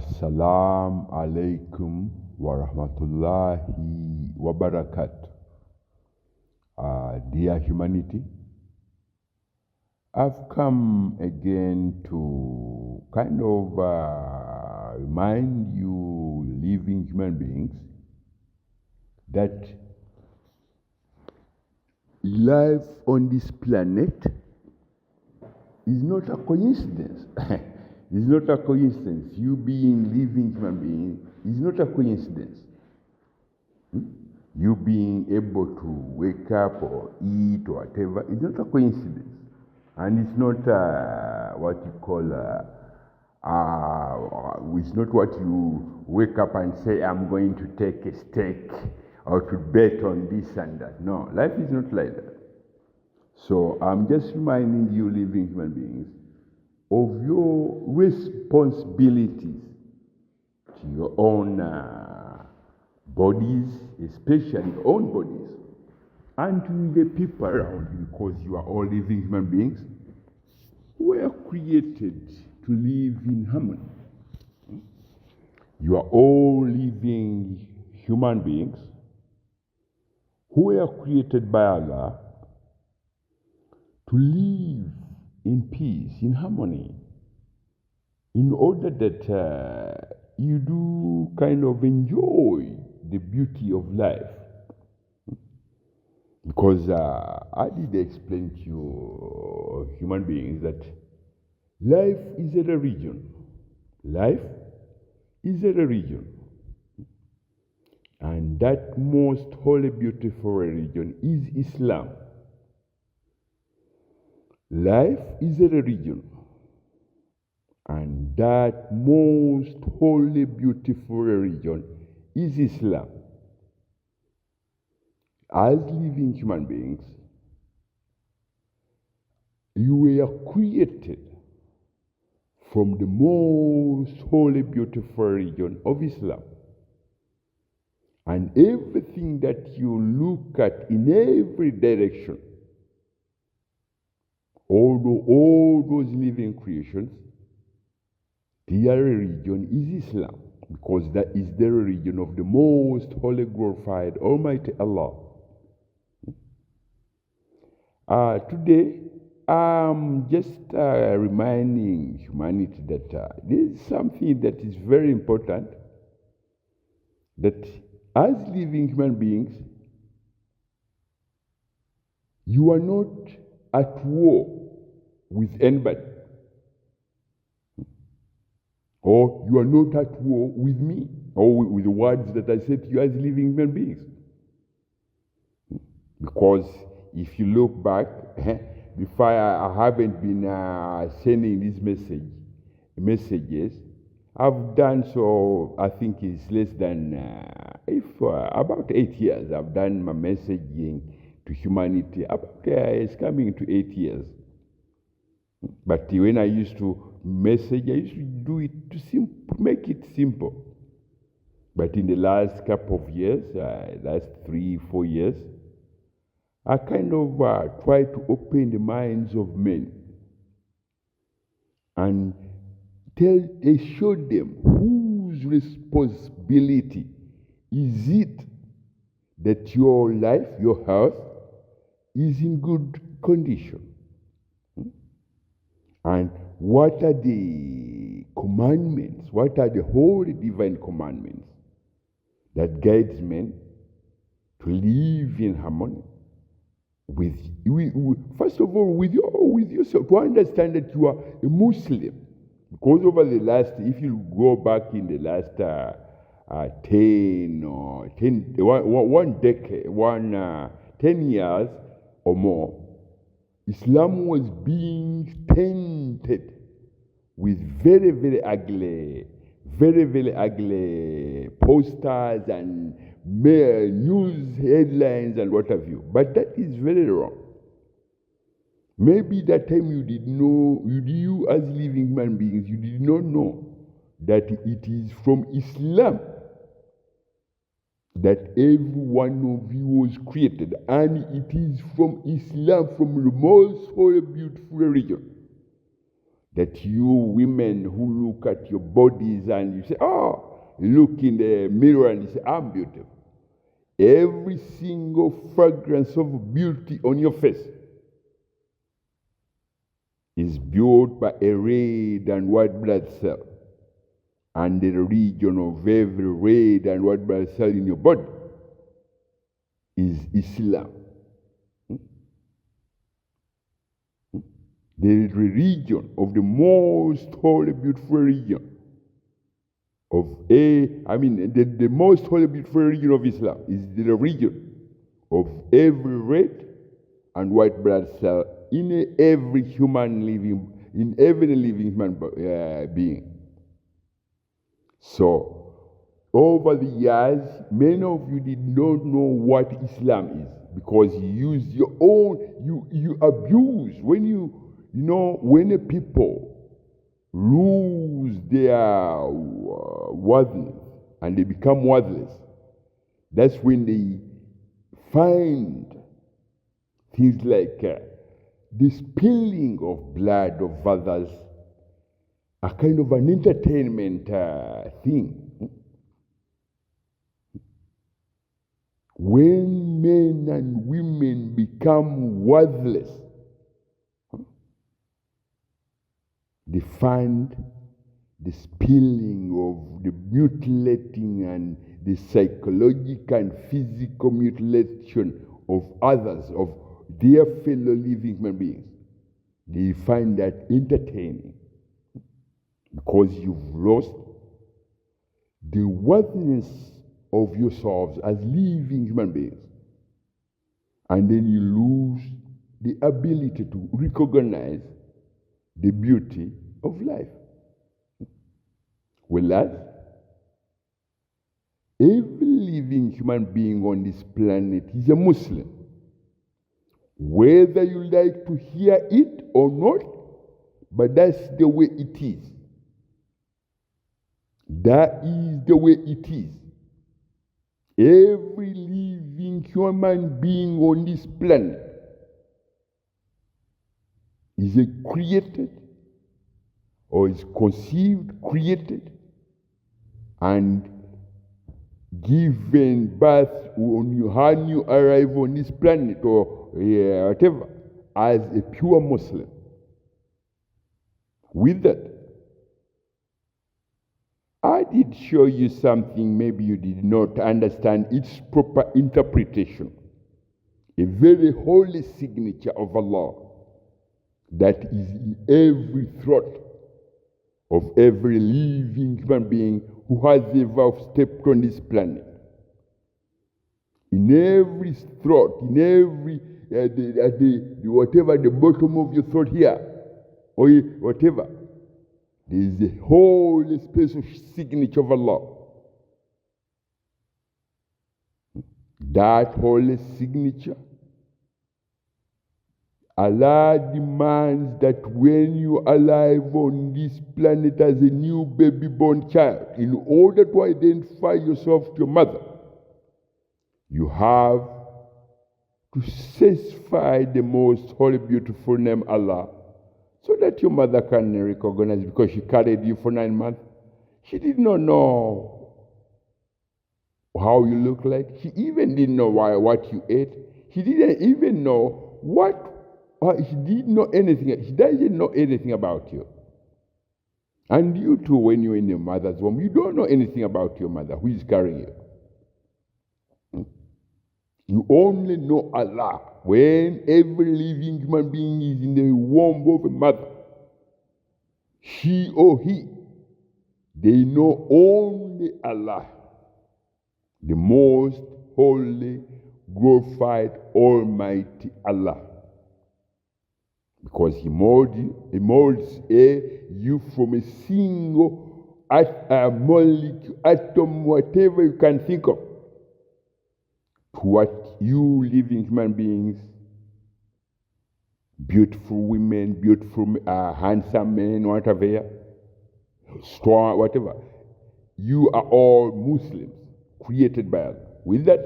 Assalamu alaikum wa rahmatullahi wa barakatuh. Dear humanity, I've come again to kind of remind you living human beings that life on this planet is not a coincidence. It's not a coincidence. You being living human being is not a coincidence. You being able to wake up or eat or whatever is not a coincidence. And it's not what you call, it's not what you wake up and say, I'm going to take a stake or to bet on this and that. No, life is not like that. So I'm just reminding you living human beings of your responsibilities to your own bodies, especially your own bodies, and to the people around you, because you are all living human beings who were created to live in harmony. You are all living human beings who were created by Allah to live in peace, in harmony, in order that you do kind of enjoy the beauty of life. Because I did explain to you human beings that life is a religion. Life is a religion. And that most holy, beautiful religion is Islam. Life is a religion, and that most holy, beautiful religion is Islam. As living human beings, you were created from the most holy, beautiful religion of Islam. And everything that you look at in every direction, although all those living creations, their religion is Islam, because that is the religion of the most holy, glorified, almighty Allah. Today, I'm just reminding humanity that there is something that is very important, that as living human beings, you are not at war with anybody, or you are not at war with me, or with the words that I said to you as living human beings. Because if you look back, before I haven't been sending these messages, I've done so, I think it's less than, about 8 years, I've done my messaging to humanity. It's coming to 8 years. But when I used to message, I used to do it to make it simple. But in the last couple of years, last 3-4 years, I kind of try to open the minds of men and show them whose responsibility is it that your life, your health, is in good condition. And what are the commandments? What are the holy divine commandments that guides men to live in harmony with first of all, with yourself, to understand that you are a Muslim. Because over the last, if you go back in the last 10 years or more, Islam was being tainted with very, very ugly posters and news headlines and what have you. But that is very wrong. Maybe that time you as living human beings, you did not know that it is from Islam that every one of you was created, and it is from Islam, from the most holy, beautiful religion, That you women who look at your bodies and you say, oh, you look in the mirror and you say, I'm beautiful. Every single fragrance of beauty on your face is built by a red and white blood cell. And the region of every red and white blood cell in your body is Islam. The region of the most holy, beautiful region the most holy, beautiful region of Islam is the region of every red and white blood cell in every living human being. So, over the years, many of you did not know what Islam is because you used your own, you abuse. When a people lose their worthiness and they become worthless, that's when they find things like the spilling of blood of others a kind of an entertainment thing. When men and women become worthless, they find the spilling of the mutilating and the psychological and physical mutilation of others, of their fellow living human beings. They find that entertaining because you've lost the worthiness of yourselves as living human beings. And then you lose the ability to recognize the beauty of life. Whereas, every living human being on this planet is a Muslim. Whether you like to hear it or not, but that's the way it is. That is the way it is. Every living human being on this planet is created or is conceived, created, and given birth on her new arrival on this planet or whatever as a pure Muslim. With that, I did show you something maybe you did not understand its proper interpretation. A very holy signature of Allah that is in every throat of every living human being who has ever stepped on this planet. In every throat, in every, whatever, the bottom of your throat here, or whatever, there is a holy special signature of Allah. That holy signature, Allah demands that when you are alive on this planet as a new baby born child, in order to identify yourself to your mother, you have to satisfy the most holy, beautiful name Allah, so that your mother can recognize, because she carried you for 9 months. She did not know how you look like. She even didn't know what you ate. She didn't even know she didn't know anything. She doesn't know anything about you. And you too, when you're in your mother's womb, you don't know anything about your mother who is carrying you. You only know Allah when every living human being is in the womb of a mother. She or he, they know only Allah, the most holy, glorified, almighty Allah. Because He molds you from a single molecule, atom, whatever you can think of, to what you living human beings, beautiful women, beautiful handsome men, whatever, strong, whatever. You are all Muslims, created by Allah. With that,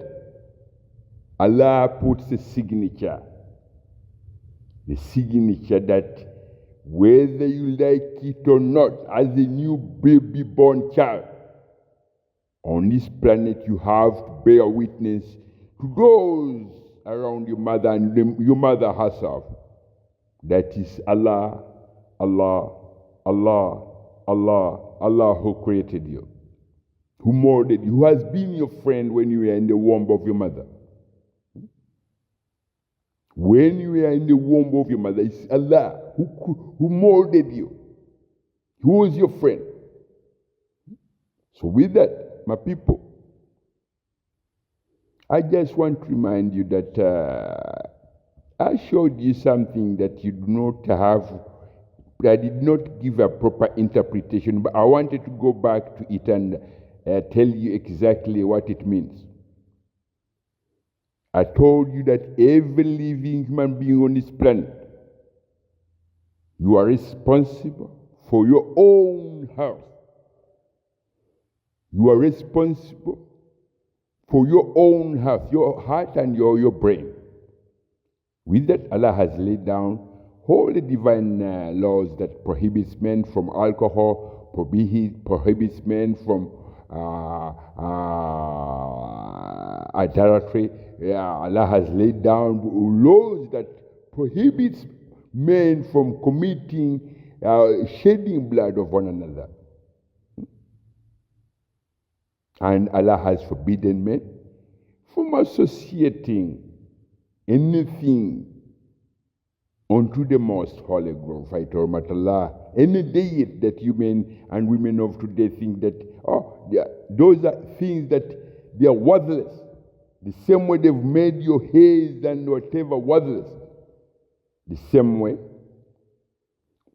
Allah puts a signature. The signature that whether you like it or not, as a new baby born child. On this planet, you have to bear witness to those around your mother and your mother herself. That is Allah, Allah, Allah, Allah, Allah who created you, who molded you, who has been your friend when you were in the womb of your mother. When you were in the womb of your mother, it's Allah who molded you, who was your friend. So with that, my people, I just want to remind you that I showed you something that you do not have, I did not give a proper interpretation, but I wanted to go back to it and tell you exactly what it means. I told you that every living human being on this planet, you are responsible for your own health. You are responsible for your own health, your heart and your brain. With that, Allah has laid down all the divine laws that prohibits men from alcohol, prohibits men from adultery. Allah has laid down laws that prohibits men from committing, shedding blood of one another. And Allah has forbidden men from associating anything unto the most holy, glorified Allah. Any deity that you men and women of today think that, those are things that they are worthless. The same way they've made your hairs and whatever worthless. The same way.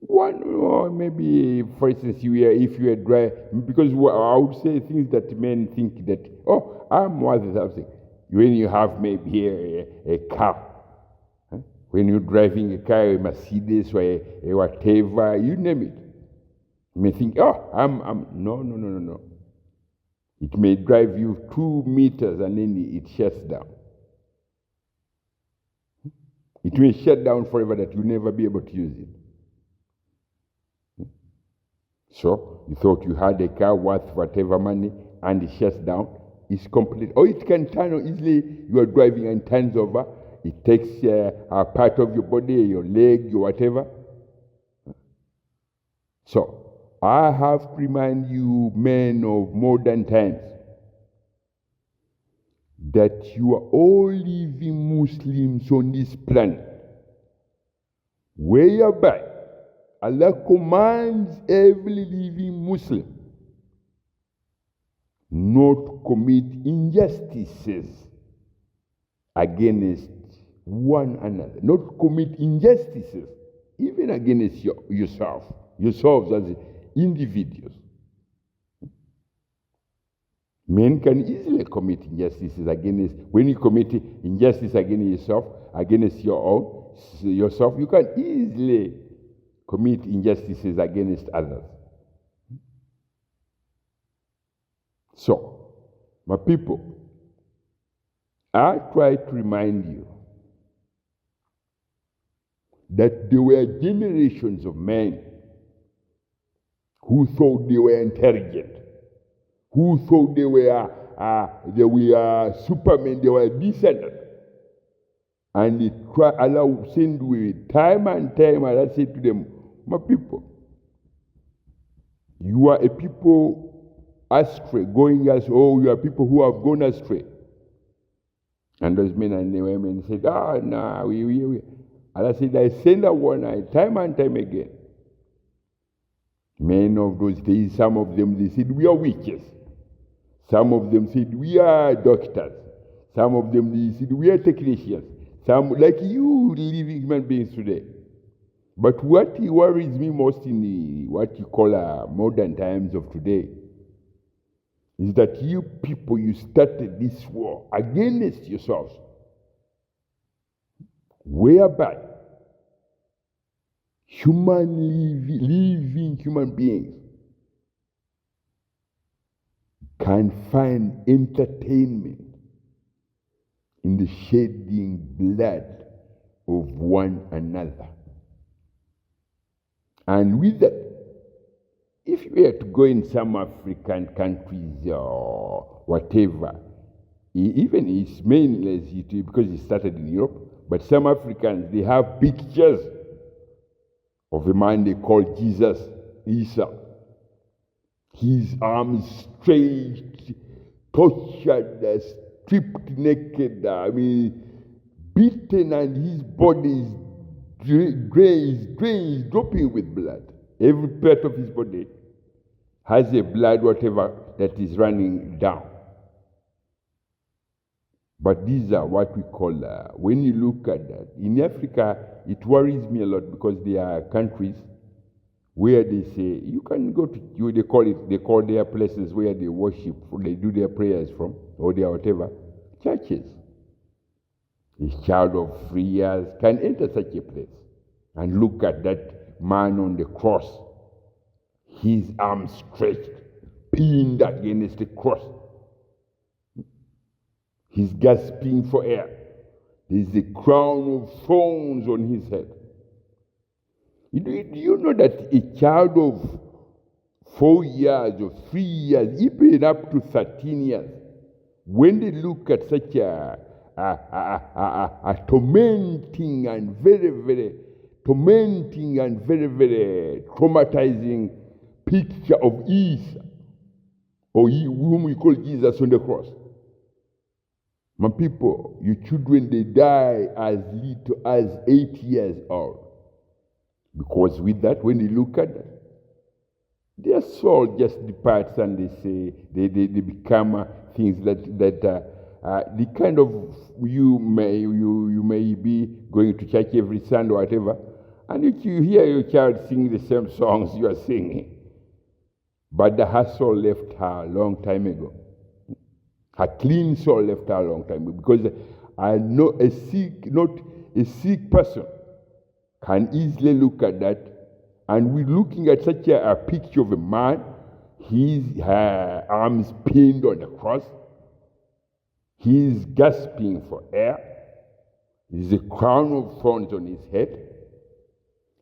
One, or maybe, for instance, if you are dry, because I would say things that men think that, I'm worthless. When you have maybe a car, when you're driving a car, a Mercedes or a whatever, you name it. You may think, no. It may drive you 2 meters and then it shuts down. It may shut down forever that you'll never be able to use it. So, you thought you had a car worth whatever money and it shuts down. It's complete. Or it can turn easily. You are driving and turns over. It takes a part of your body, your leg, your whatever. So, I have to remind you, men of modern times, that you are all living Muslims on this planet, whereby Allah commands every living Muslim not to commit injustices against one another, not to commit injustices even against yourselves as individuals. Men can easily commit injustices against, when you commit injustice against yourself, you can easily commit injustices against others. So, my people, I try to remind you that there were generations of men who thought they were intelligent, who thought they were supermen, they were descendants. And Allah sent with time and time, Allah said to them, my people, you are a people astray, you are people who have gone astray. And those men and women said, we. Allah said, I send a warning time and time again. Men of those days, some of them, they said, we are witches. Some of them said, we are doctors. Some of them, they said, we are technicians. Some, like you living human beings today. But what worries me most in what you call modern times of today is that you people, you started this war against yourselves, whereby living human beings can find entertainment in the shedding blood of one another. And with that, if you were to go in some African countries or whatever, even it's mainly because it started in Europe, but some Africans, they have pictures of a man they call Jesus, Isa. His arms stretched, tortured, stripped naked, beaten, and his body is dropping with blood. Every part of his body has a blood, whatever, that is running down. But these are what we call, when you look at that, in Africa, it worries me a lot because there are countries where they say, you can go to, they call their places where they worship, they do their prayers from, or their whatever, churches. A child of 3 years can enter such a place and look at that man on the cross, his arms stretched, pinned against the cross. He's gasping for air. There's a crown of thorns on his head. Do you know that a child of 4 years or 3 years, even up to 13 years, when they look at such a tormenting and very, very tormenting and very, very traumatizing picture of Isa, or whom we call Jesus on the cross. My people, your children, they die as little as 8 years old. Because with that, when they look at that, their soul just departs and they say, they become things that the kind of, you may be going to church every Sunday or whatever, and if you hear your child sing the same songs you are singing, but her soul left her a long time ago. Her clean soul left her a long time ago, because I know not a sick person can easily look at that, and we're looking at such a picture of a man, his arms pinned on the cross, he's gasping for air, there's a crown of thorns on his head,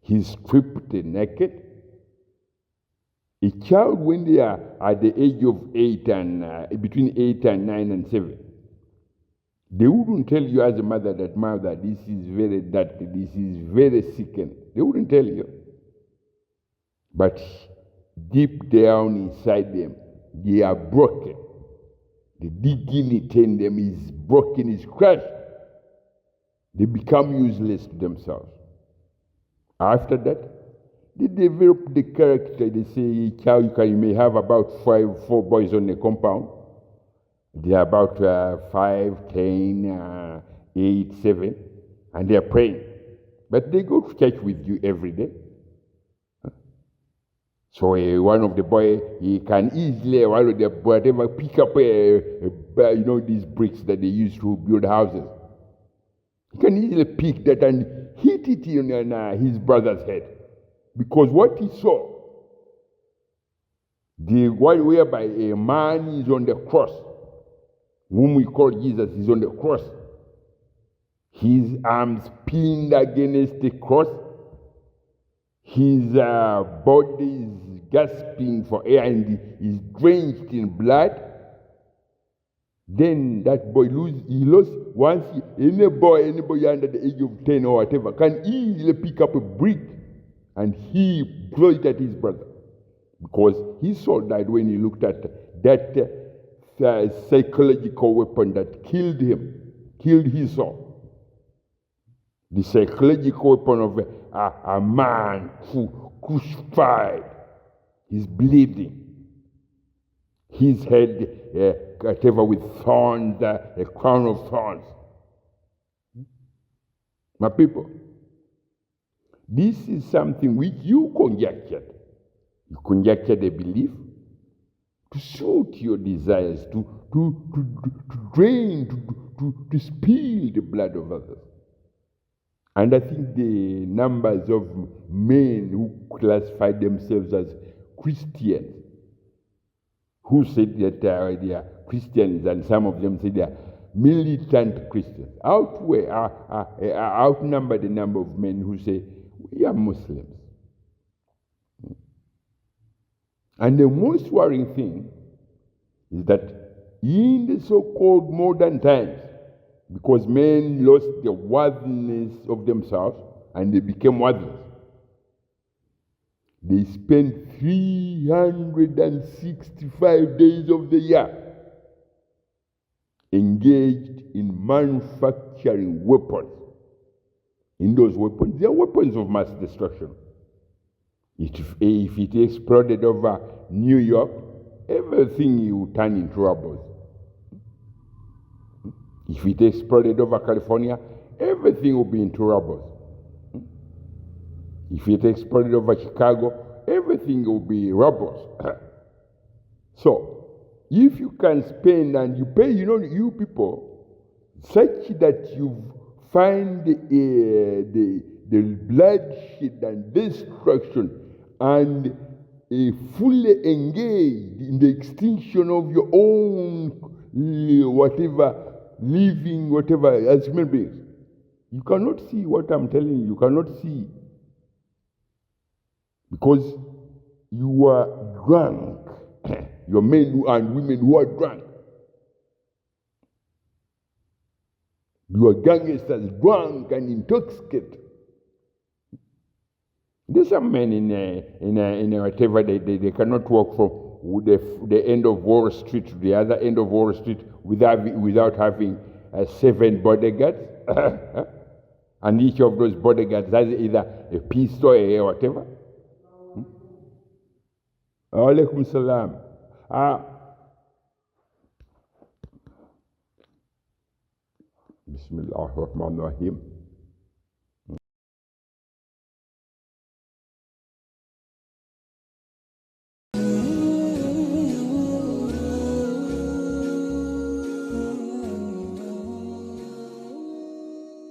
he's stripped naked. A child, when they are at the age of 8 and between 8 and 9 and 7, they wouldn't tell you as a mother that, mother, this is very dirty, this is very sickening. They wouldn't tell you. But deep down inside them, they are broken. The dignity in them is broken, is crushed. They become useless to themselves. After that, they develop the character. They say, child, you may have about 4 boys on the compound. They are about 5, 10, 8, 7, and they are praying. But they go to church with you every day. So one of the boys, he can easily, whatever, pick up these bricks that they use to build houses. He can easily pick that and hit it on his brother's head. Because what he saw, the one whereby a man is on the cross, whom we call Jesus, is on the cross, his arms pinned against the cross, his body is gasping for air and is drenched in blood. Then that boy lost once. Anybody under the age of 10 or whatever can easily pick up a brick and he throw it at his brother, because his soul died when he looked at that psychological weapon that killed him, killed his soul. The psychological weapon of a man who crucified, he's bleeding, his head whatever with thorns, a crown of thorns. My people, this is something which you conjectured. You conjectured a belief to suit your desires, to drain, to spill the blood of others. And I think the numbers of men who classify themselves as Christians, who said that they are Christians, and some of them say they are militant Christians, outnumber the number of men who say we are Muslims. And the most worrying thing is that in the so-called modern times, because men lost the worthiness of themselves and they became worthless, they spend 365 days of the year engaged in manufacturing weapons. In those weapons, they are weapons of mass destruction. If it exploded over New York, everything will turn into rubble. If it exploded over California, everything will be into rubble. If it exploded over Chicago, everything will be rubble. So, if you can spend and you pay, you people, such that you find the bloodshed and destruction and fully engaged in the extinction of your own whatever, as human beings. You cannot see what I'm telling you. You cannot see. Because you are drunk. Your men and women who are drunk. You are gangsters, drunk and intoxicated. There's some men in whatever they cannot walk from the end of Wall Street to the other end of Wall Street without having 7 bodyguards, and each of those bodyguards has either a pistol or whatever. Alaikum salam. Bismillah ar-Rahman ar-Rahim.